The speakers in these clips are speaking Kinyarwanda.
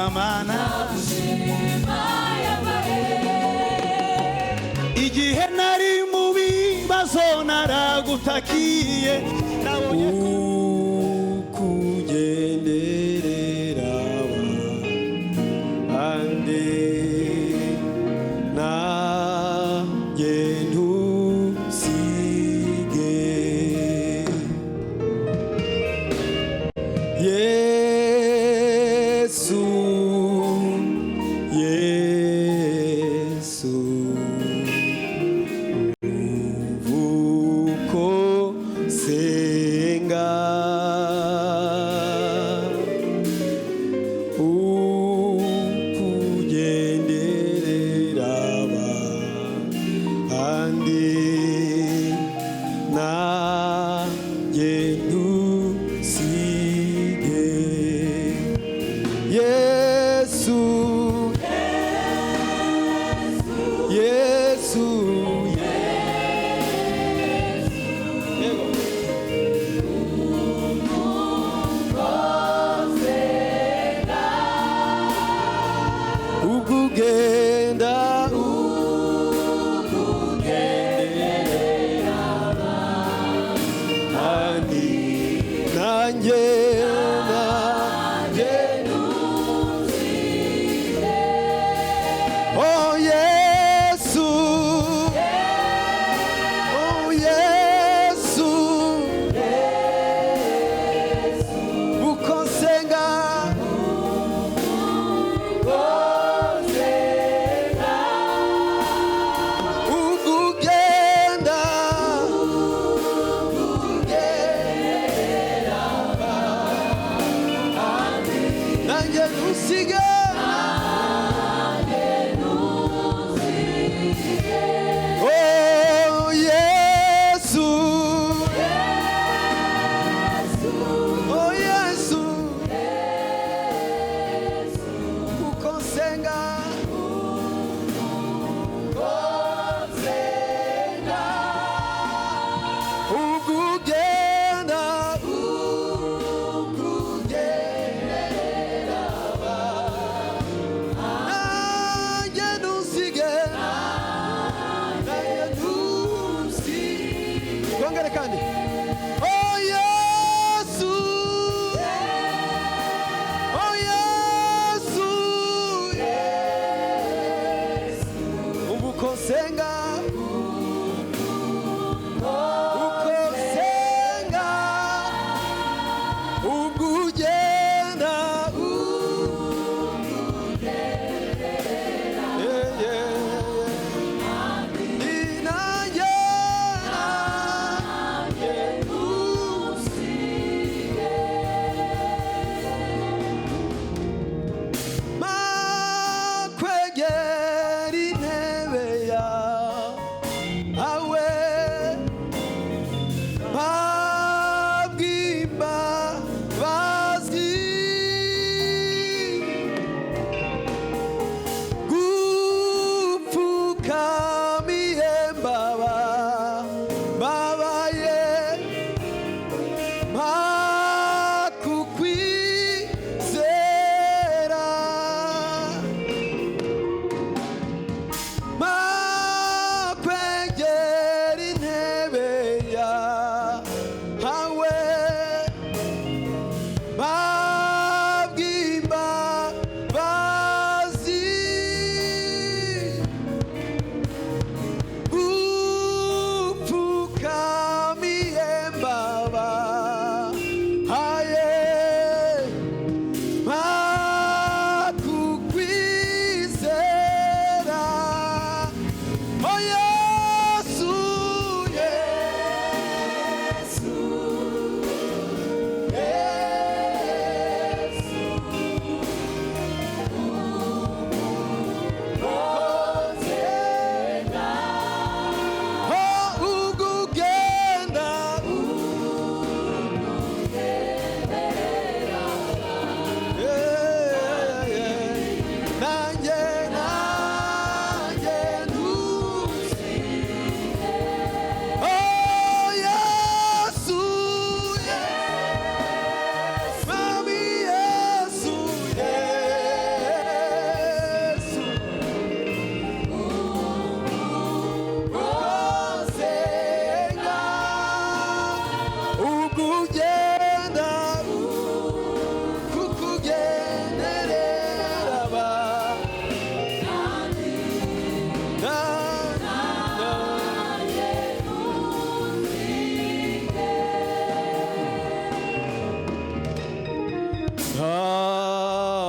mana igihe nari mu bibazo naragutakiye nabonye kugenderera ande nanjye ntusige Yesu Yesu uvuko senga ukugenderera andi nanjye ntusige Yesu Yesu ukugenda andi nanjye Oh Yesu Oh Yesu ukonsenga ukugenda nanjye ntusige Oh Yesu Oh Yesu ukonsenga ukugenda nanjye ntusige Twongere kandi Oh Yesu Oh Yesu ukonsenga ukonsenga ukugenda yeah, yeah. Nanjye makwegera intebe yawe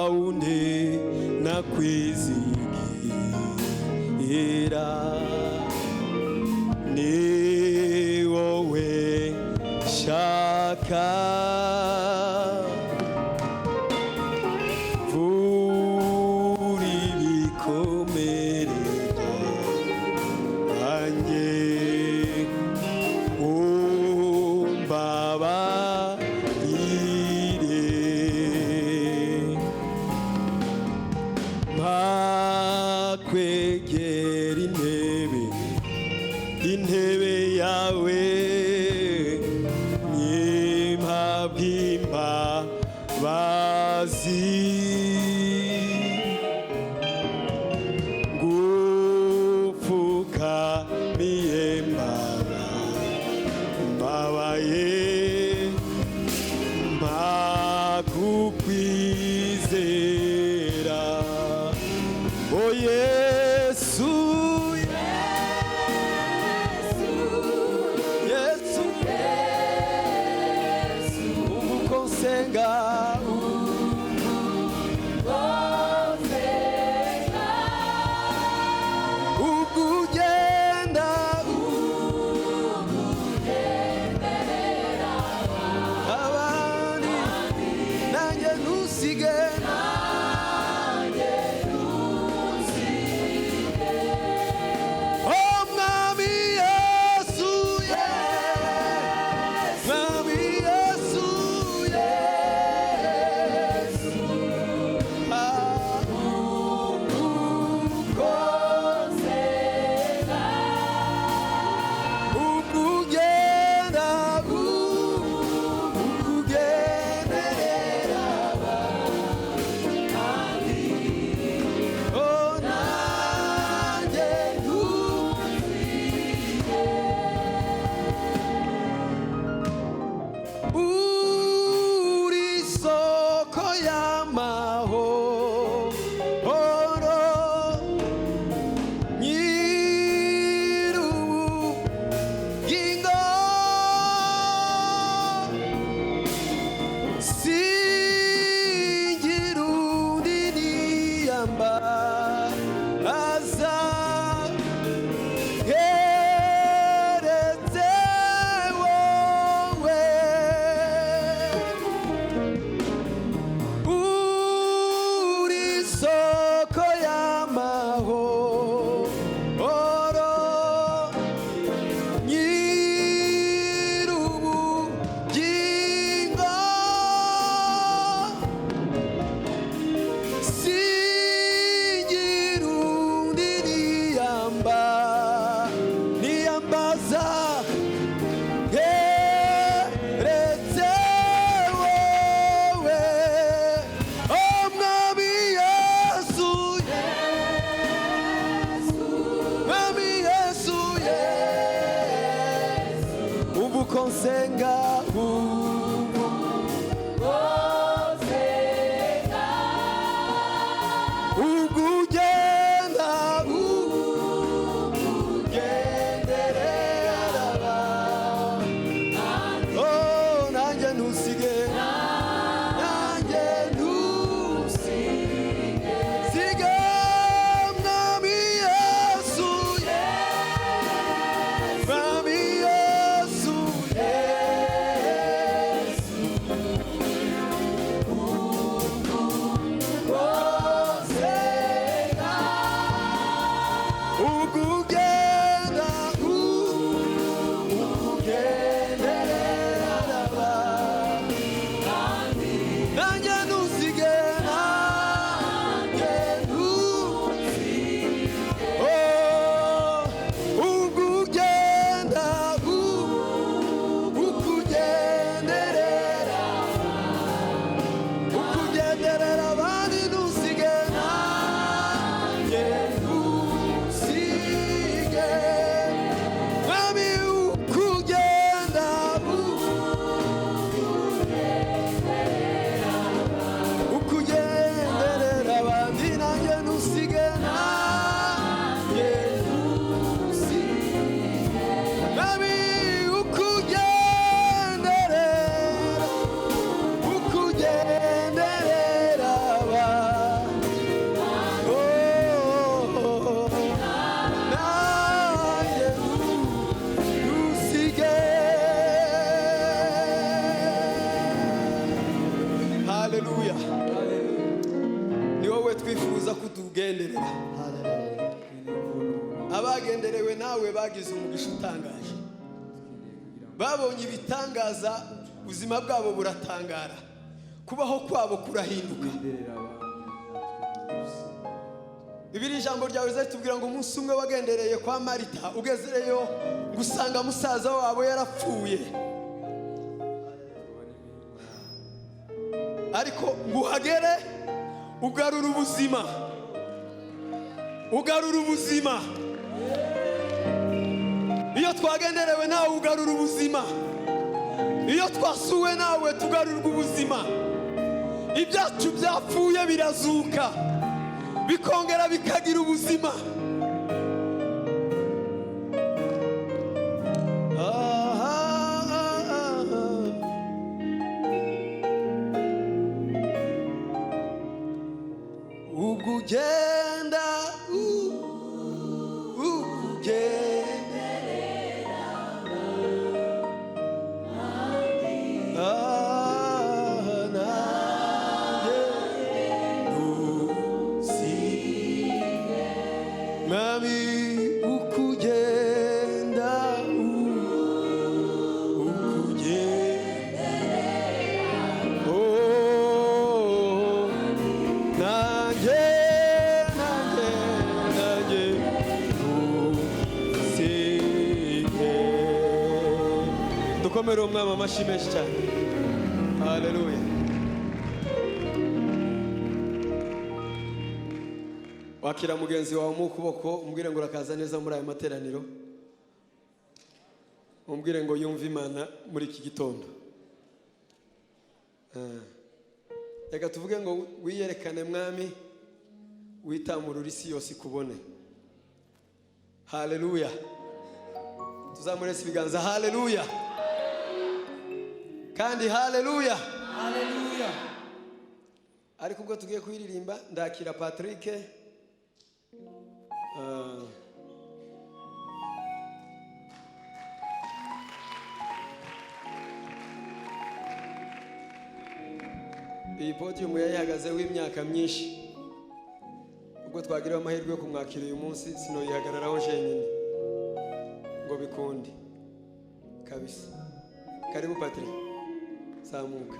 Saundi nakwizigira ni wowe shaka vuri bikomere anje kwegera intebe yawe ny'impabwimbabazi ngupfukamiye mbabaye mpakukwizera o Yesu senga ukugenda abandi nanjye ntusige senga ukugenda ugenderera oh nanjye ntusige sige mwami Yesu mwami Yesu wagenderewe nawe bagize umugisha utangaje, babonye ibitangaza, ubuzima bwabo buratangara, kubaho kwabo kurahinduka. Bibiri ijambo ryawe rizatubwira ngo umunsi umwe wagendereye kwa Marita, ugezereyo gusanga musaza wabo yarapfuye, ariko nguhagere ugarura ubuzima, ugarura ubuzima. Iyo twagenderewe nawe ugarura ubuzima, iyo twasuwe nawe tugarurwa ubuzima. Ibyacu byapfuye birazuka, bikongera bikagira ubuzima. Ubwo ugenda dukomere umwami amashyi menshi cyane. Haleluya. Wakira mugenzi wawe mu kuboko, umbwire ngo urakaza neza muri aya materaniro, umbwire ngo yumve Imana muri iki gitondo. Reka tuvuge ngo wiyerekane mwami, witamurura isi yose ikubone. Haleluya. Tuzamurese ibiganza. Haleluya. Kandi haleluya. Haleluya. Ariko ubwo tugiye kuyiririmba, ndakira Patrick. Iyi podium yayihagazeho imyaka myinshi, ubwo twagira amahirwe yo kumwakira uyu munsi sinoyihagararaho jenyine ngo bikunde kabisa. Karibu Patrick, zamuka.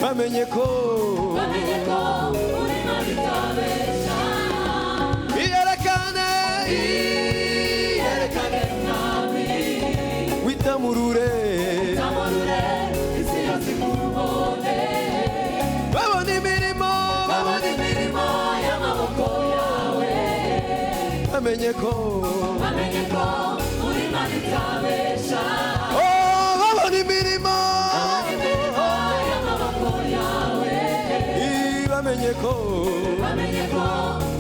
Bamenye ko uri maritabesha. Iyerekane mwami, witamurure isi yose ikubone. Babone imirimo y'amaboko yawe. Bamenye ko uri maritabesha. Oh, babone imirimo bamenye ko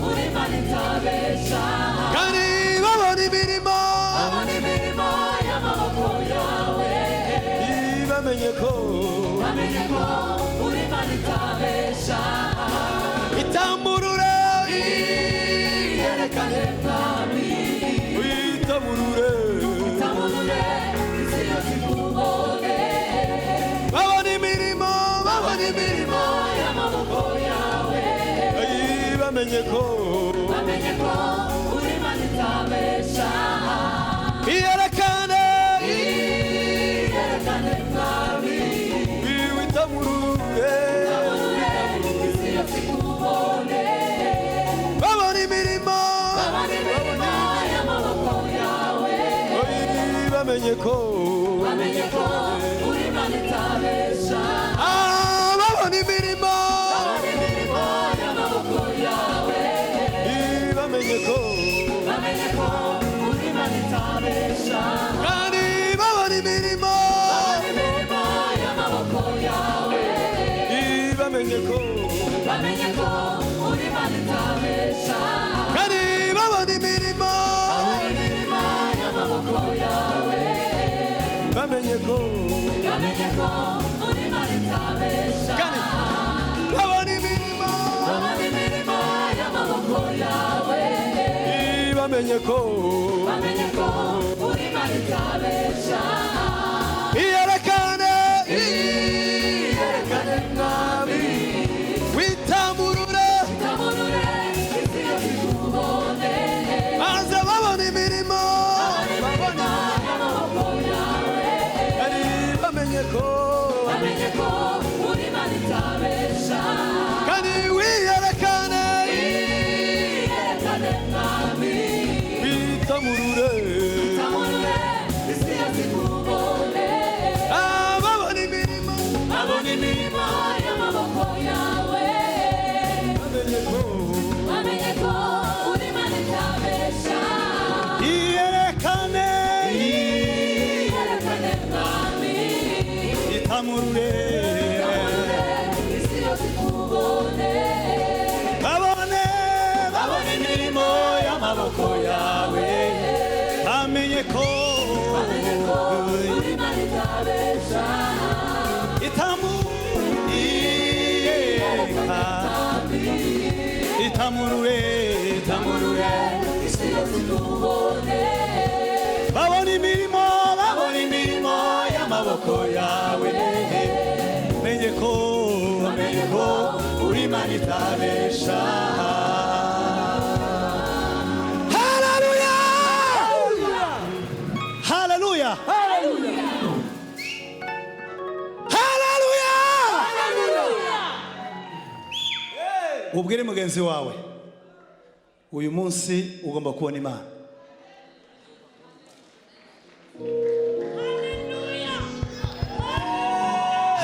uri maritabesha. Kandi babone imirimo y'amaboko yawe. Bamenye ko uri maritabesha. Itamurure iyerekane mwami, witamurure isi yose ikubone. Babone imirimo bamenye ko uri Imana itabesha. iyerekane Mwami, witamurure isi yose ikubone. babona imirimo y'amaboko yawe. bamenye ko uri Imana itabesha. babona imirimo y'amaboko yawe. bamenye ko uri Imana itabesha. kandi babona imirimo y'amaboko yawe. bamenye ko uri Imana itabesha. kandi babona imirimo y'amaboko yawe. bamenye ko uri Imana itabesha. kandi babona imirimo y'amaboko yawe. bamenye ko uri Imana itabesha. iyerekane Mwami, witamurure isi yose ikubone. maze babona imirimo y'amaboko yawe. kandi bamenye ko uri Imana itabesha. kandi wiyerekane Mwami, witamurure isi yose ikubone. babona imirimo y'amaboko yawe. bamenye ko uri Imana itabesha. iyerekane Mwami, itamurure isi yose ikubone. babone imirimo y'amaboko yawe bamenye ko uri Imana itabesha. itamurure isi yose ikubone. babona imirimo y'amaboko yawe menye ko uri Imana itabesha. Haleluya haleluya haleluya. ubwire mugenzi wawe uyu munsi ugomba kubona Imana.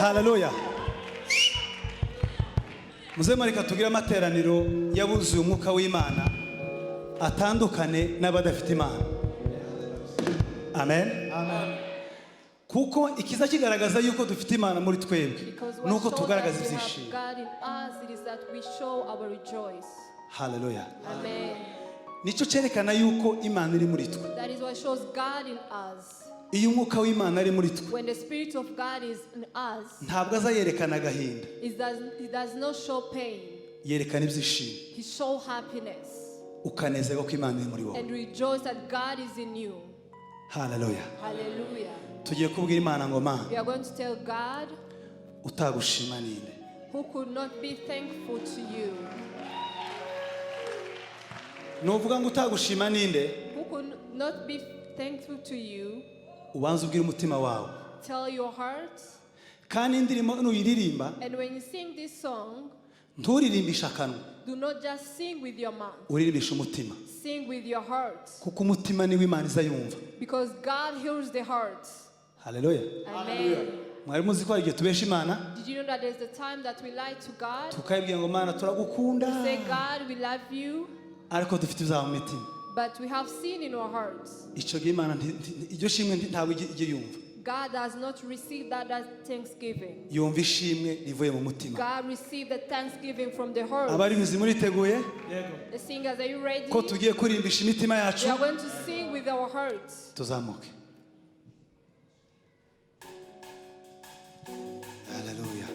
Haleluya. Muze marika tugire amateraniro yabuzuye umwuka w'Imana atandukane n'abadafite Imana. Amen. Kuko ikiza kigaragaza yuko dufite Imana muri twebwe nuko tugaragaza ibyishimo. Haleluya. Nicyo cyerekana yuko Imana iri muri twe. That is what shows God in us. Iyo umwuka w'Imana ari muri twe When the Spirit of God is in us, ntabwo azayerekana agahinda, it does not show pain. yerekana ibyishimo. He shows happiness Ukanezerwa ko Imana iri muri wowe. and rejoice that God is in you. Haleluya. Hallelujah. Tugiye kubwira Imana ngo Mana We are going to tell God utagushima ninde. who could not be thankful to you. Nuvuga ngo utagushima ninde, Who could not be thankful to you. ubanza ubwire umutima wawe. Tell your heart. Kandi indirimbo nuyiririmba And when you sing this song, nturirimbishe akanwa, do not just sing with your mouth. uririmbishe umutima, Sing with your heart. kuko umutima niwo Imana izayumva. Because God hears the heart. Haleluya. Amen. Mwari muzi ko hari igihe tubesha Imana Did you know that there's the time that we lie to God? tukayibwira ngo Mana turagukunda, Say, God, we love you, ariko dufite ibyaha mu mitima. but we have sin in our hearts. Icyo gihe Imana iryo shimwe ntabwo ijya yumva. God does not receive that as thanksgiving. Yumva ishimwe rivuye mu mutima. God received the thanksgiving from the heart. Abarimizi muriteguye The singers, are you ready? ko tugiye kurimbisha imitima We yacu? are going to sing with our hearts. Tuzamuke. Haleluya.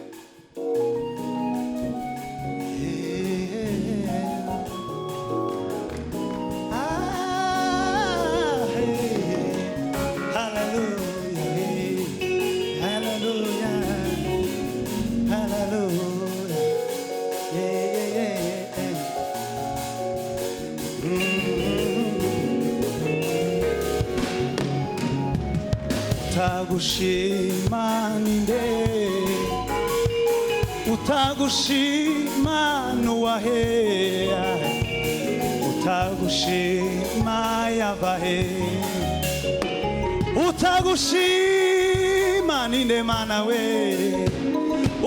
utagushima ninde utagushima nuwahe utagushima yabahe utagushima ninde mana we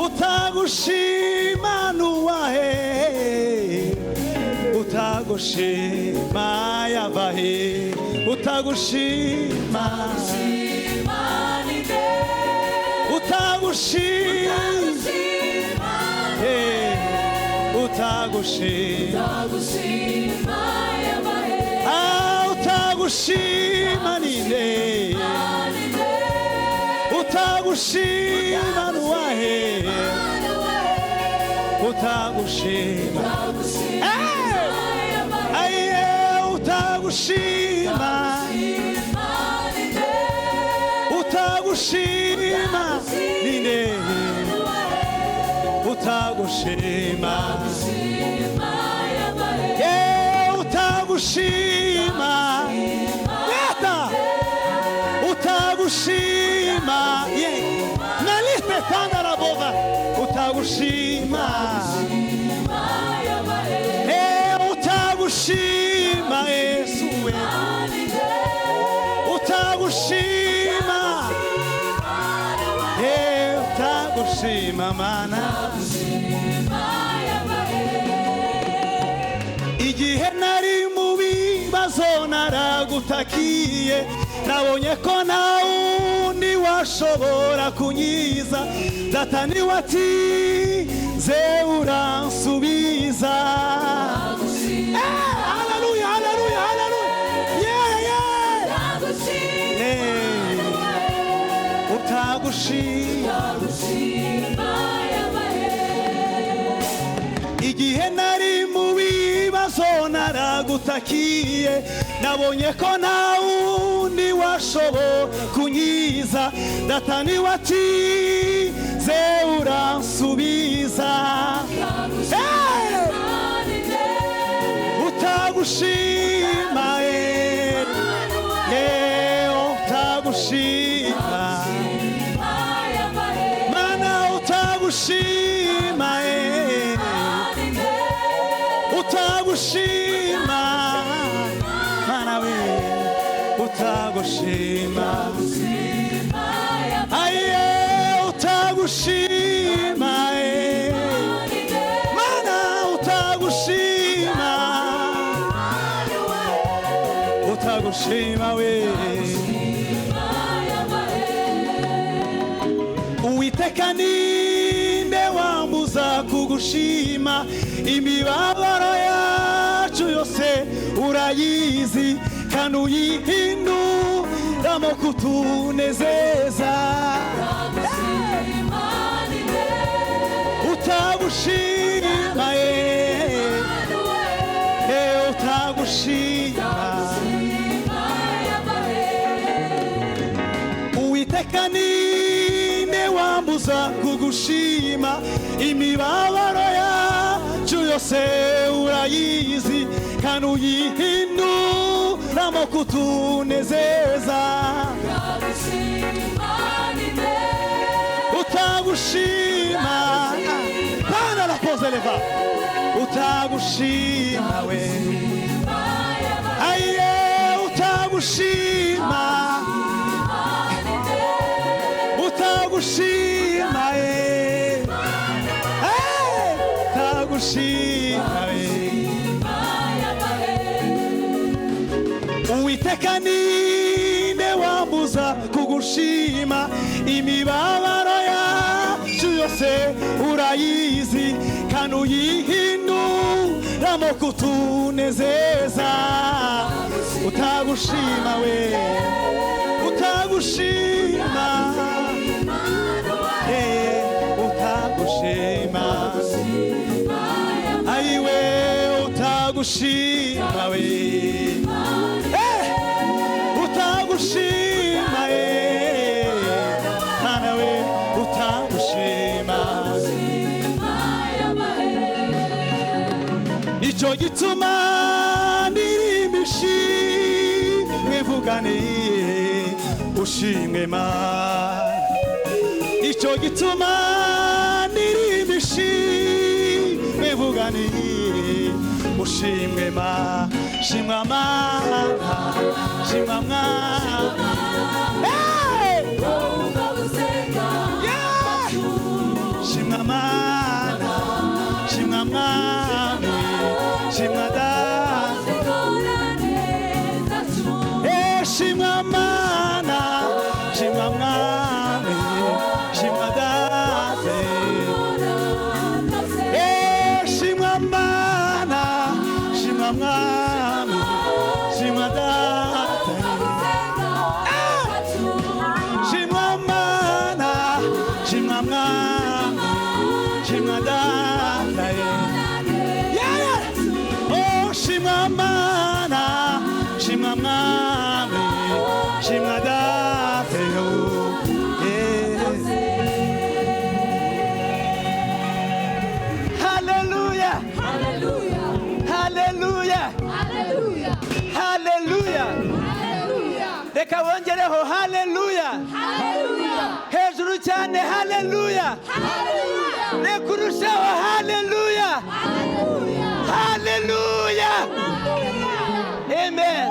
utagushima nuwahe utagushima yabahe utagushima ninde utagushima utagushima yabahe utagushima ninde utagushima nuwahe utagushima aye utagushima utagushima ninde utagushima utagushima yata utagushima naliste tanda la boga utagushima utagushima Yesu utagushima utagushima mana igihe nari mu bibazo naragutakiye nabonye ko nta wundi washobora kunyiza Satani watinze uransubiza haleluya haleluya haleluya utagushima igihe nari mu bibazo naragutakiye nabonye ko nta wundi washobora kunyiza Satani watinze uransubiza utagushima utagushima mana utagushima utagushima mana we utagushima aye utagushima mana utagushima utagushima we Uwiteka ninde wambuza kugushima imibabaro yacu yose urayizi kandi uyihinduramo kutunezeza utagushima utagushima Uwiteka ninde wambuza kugushima imibabaro yacu yose urayizi kandi uyihinduramo kutunezeza utagushima pana la pose leva utagushima we aye utagushima utagushima utagushima Uwiteka ninde wambuza kugushima imibabaro yacu yose urayizi kandi uyihinduramo kutunezeza utagushima we utagushima utagushima ayiwe utagushima we utagushima mana we utagushima nicyo gituma ndirimba ishimwe mvuganiye ushimwe Mana nicyo gituma ndirimba ishimwe vuga nti ushimwe Mana shimwa Mana shimwa Mana shimwa Mana shimwa Mana shimwa Data shimwa Mana shimwa Mwami shimwa Data shimwa Mana shimwa Mwami shimwa Data shimwa Mana shimwa Mwami shimwa Data oh shimwa Mana shimwa Mwami shimwa Data Hallelujah Hallelujah Hallelujah Reka wongereho hallelujah hejuru cyane hallelujah reka urushaho hallelujah hallelujah amen.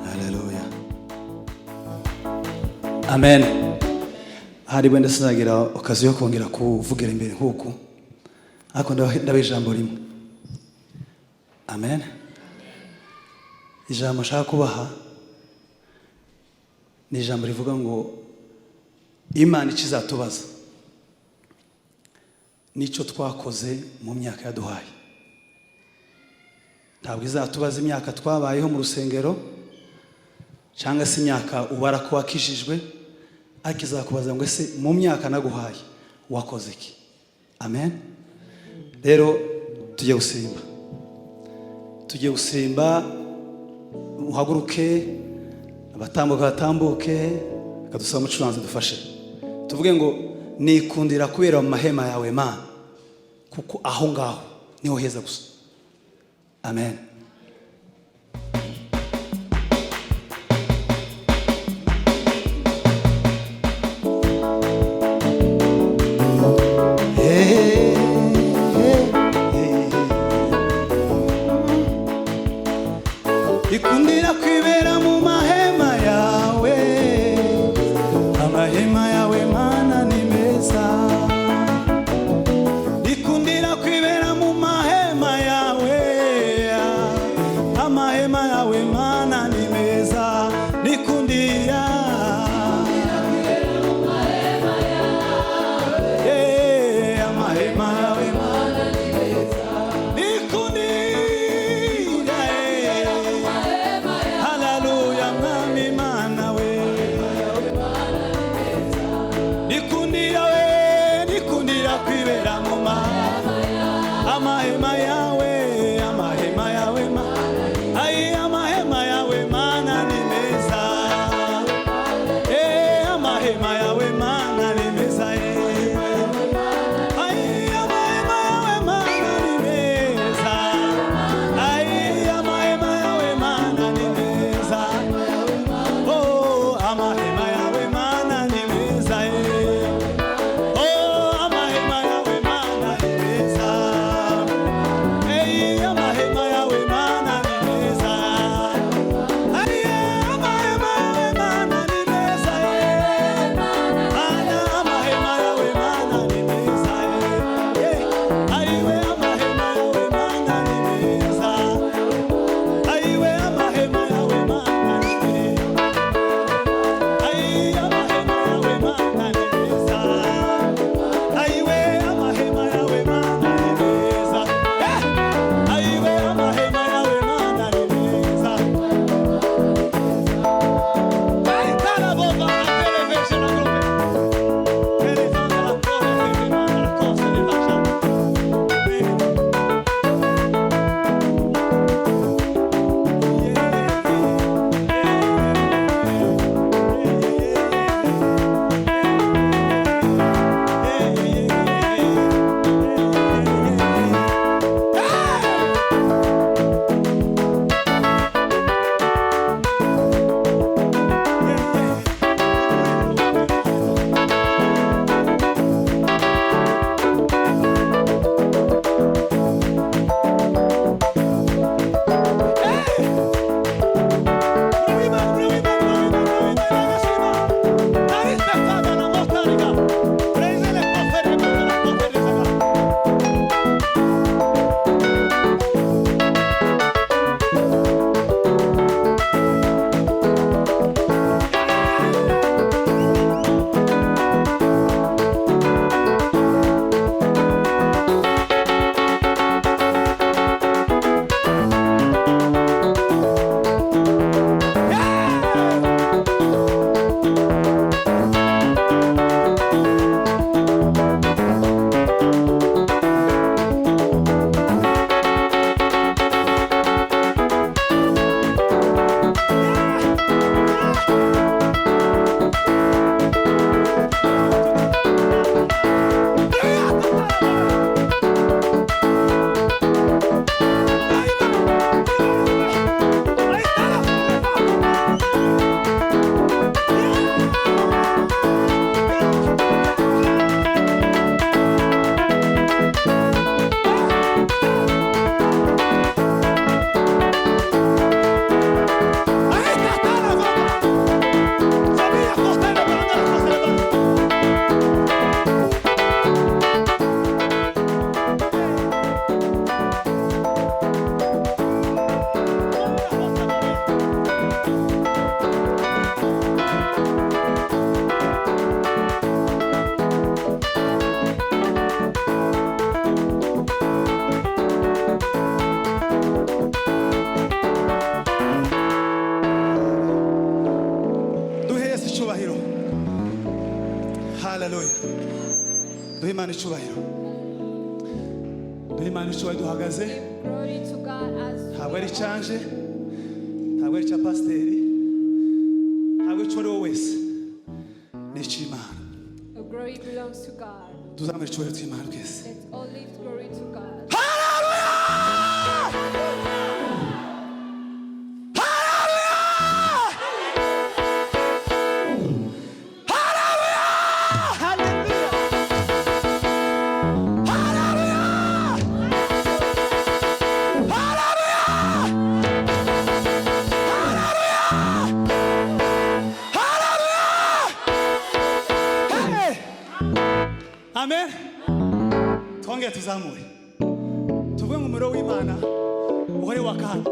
Hallelujah. Amen. Hari bwenda sinagira okazi yo kongera kuvugira imbere nkuko ariko ndabe ijambo rimwe. Amen. Ijambo nshaka kubaha ni ijambo rivuga ngo Imana ikizatubaza nicyo twakoze mu myaka yaduhaye. Ntabwo izatubaza imyaka twabayeho mu rusengero cyangwa se imyaka ubara ko wakishijwe, ariko izakubaza ngo ese mu myaka naguhaye wakoze iki? Amen. Rero tujye gusimba uhaguruke, abatambuka batambuke, kadusaba umucuranzi dufashe tuvuge ngo nikundira kubera mu mahema yawe Mana, kuko aho ngaho niho heza gusa. Amen. Ikundira kwibera mu mahema yawe, amahema yawe Mana ni meza. Ikundira kwibera mu mahema yawe, amahema yawe Mana ni meza. Nikundira amahema yawe Mana ni meza. Nikundira hallelujah Mwami Mana we nikundira kwibera mu amahema yawe Mana, ay amahema yawe Mana haleluya. Duhe Imana icyubahiro, duhe Imana icyubahiro. Duhagaze, Give glory to God as ntabwo ari cyanje, ntabwo ari cya pasiteri, ntabwo icyo ari wowe wese, ni icy'Imana. the glory belongs to God. Tuzamure icyubahiro cy'Imana twese. Let's all lift glory to God. Amen. Twongere tuzamure tuvuge ngo umuriro w'Imana uhore wakana